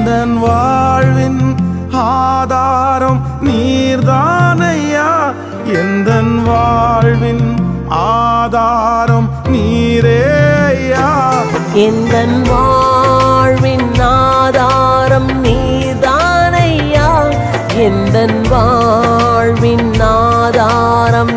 எந்தன் வாழ்வின் ஆதாரம் நீர்தானையா, எந்தன் வாழ்வின் ஆதாரம் நீரேயா. எந்தன் வாழ்வின் ஆதாரம் நீர்தானையா, எந்தன் வாழ்வின் ஆதாரம்